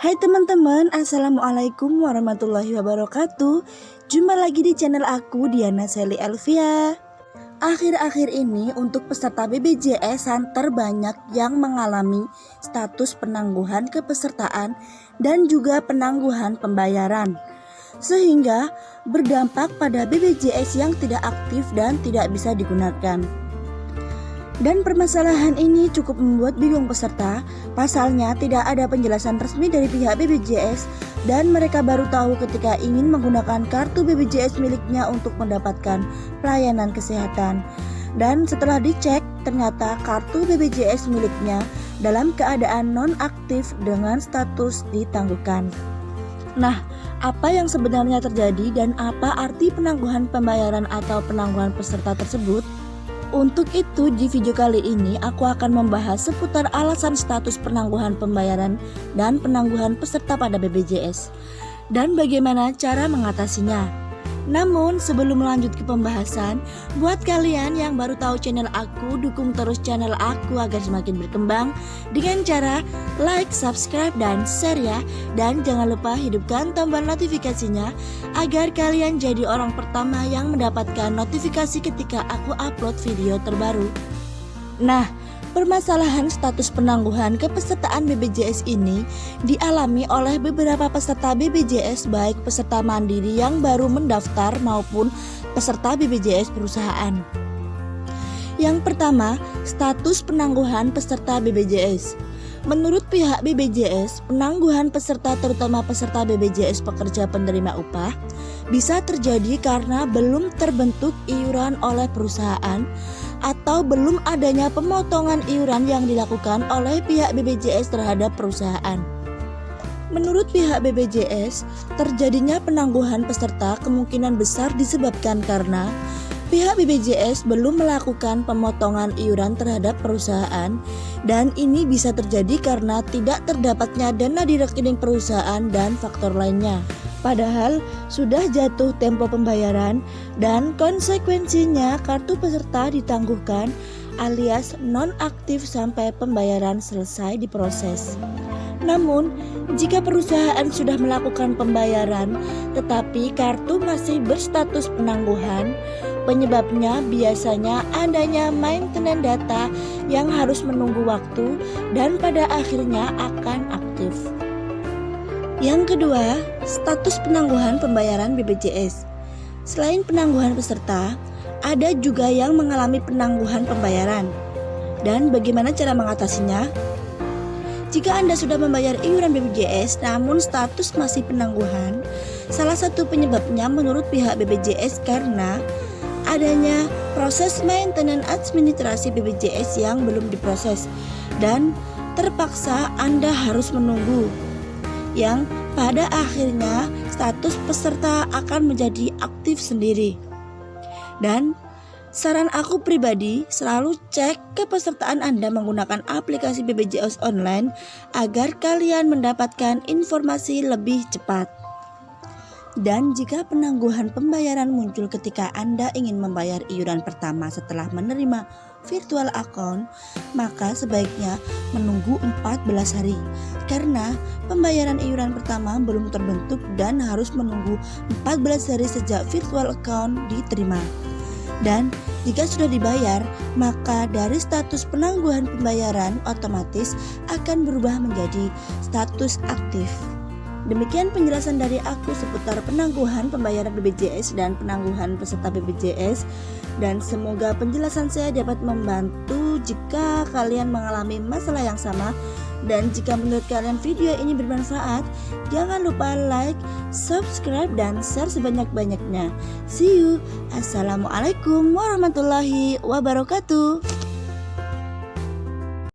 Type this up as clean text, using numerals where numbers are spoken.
Hai teman-teman, Assalamualaikum warahmatullahi wabarakatuh. Jumpa lagi di channel aku, Diana Sally Elvia. Akhir-akhir ini untuk peserta BPJS terbanyak yang mengalami status penangguhan kepesertaan dan juga penangguhan pembayaran, sehingga berdampak pada BPJS yang tidak aktif dan tidak bisa digunakan. Dan permasalahan ini cukup membuat bingung peserta. Pasalnya tidak ada penjelasan resmi dari pihak BPJS dan mereka baru tahu ketika ingin menggunakan kartu BPJS miliknya untuk mendapatkan pelayanan kesehatan. Dan setelah dicek, ternyata kartu BPJS miliknya dalam keadaan non-aktif dengan status ditangguhkan. Nah, apa yang sebenarnya terjadi dan apa arti penangguhan pembayaran atau penangguhan peserta tersebut? Untuk itu di video kali ini aku akan membahas seputar alasan status penangguhan pembayaran dan penangguhan peserta pada BPJS dan bagaimana cara mengatasinya. Namun sebelum melanjut ke pembahasan, buat kalian yang baru tahu channel aku, dukung terus channel aku agar semakin berkembang dengan cara like, subscribe, dan share ya. Dan jangan lupa hidupkan tombol notifikasinya agar kalian jadi orang pertama yang mendapatkan notifikasi ketika aku upload video terbaru. Nah, permasalahan status penangguhan kepesertaan BPJS ini dialami oleh beberapa peserta BPJS, baik peserta mandiri yang baru mendaftar maupun peserta BPJS perusahaan. Yang pertama, status penangguhan peserta BPJS. Menurut pihak BPJS, penangguhan peserta terutama peserta BPJS pekerja penerima upah bisa terjadi karena belum terbentuk iuran oleh perusahaan atau belum adanya pemotongan iuran yang dilakukan oleh pihak BPJS terhadap perusahaan. Menurut pihak BPJS, terjadinya penangguhan peserta kemungkinan besar disebabkan karena pihak BPJS belum melakukan pemotongan iuran terhadap perusahaan, dan ini bisa terjadi karena tidak terdapatnya dana di rekening perusahaan dan faktor lainnya. Padahal sudah jatuh tempo pembayaran dan konsekuensinya kartu peserta ditangguhkan alias non-aktif sampai pembayaran selesai diproses. Namun, jika perusahaan sudah melakukan pembayaran tetapi kartu masih berstatus penangguhan, penyebabnya biasanya adanya maintenance data yang harus menunggu waktu dan pada akhirnya akan aktif. Yang kedua, status penangguhan pembayaran BPJS. Selain penangguhan peserta, ada juga yang mengalami penangguhan pembayaran. Dan bagaimana cara mengatasinya? Jika Anda sudah membayar iuran BPJS namun status masih penangguhan, salah satu penyebabnya menurut pihak BPJS karena adanya proses maintenance administrasi BPJS yang belum diproses dan terpaksa Anda harus menunggu, yang pada akhirnya status peserta akan menjadi aktif sendiri. Dan saran aku pribadi, selalu cek kepesertaan Anda menggunakan aplikasi BPJS online agar kalian mendapatkan informasi lebih cepat. Dan jika penangguhan pembayaran muncul ketika Anda ingin membayar iuran pertama setelah menerima virtual account, maka sebaiknya menunggu 14 hari karena pembayaran iuran pertama belum terbentuk dan harus menunggu 14 hari sejak virtual account diterima. Dan jika sudah dibayar, maka dari status penangguhan pembayaran otomatis akan berubah menjadi status aktif. Demikian penjelasan dari aku seputar penangguhan pembayaran BPJS dan penangguhan peserta BPJS, dan semoga penjelasan saya dapat membantu jika kalian mengalami masalah yang sama. Dan jika menurut kalian video ini bermanfaat, jangan lupa like, subscribe, dan share sebanyak-banyaknya. See you. Assalamualaikum warahmatullahi wabarakatuh.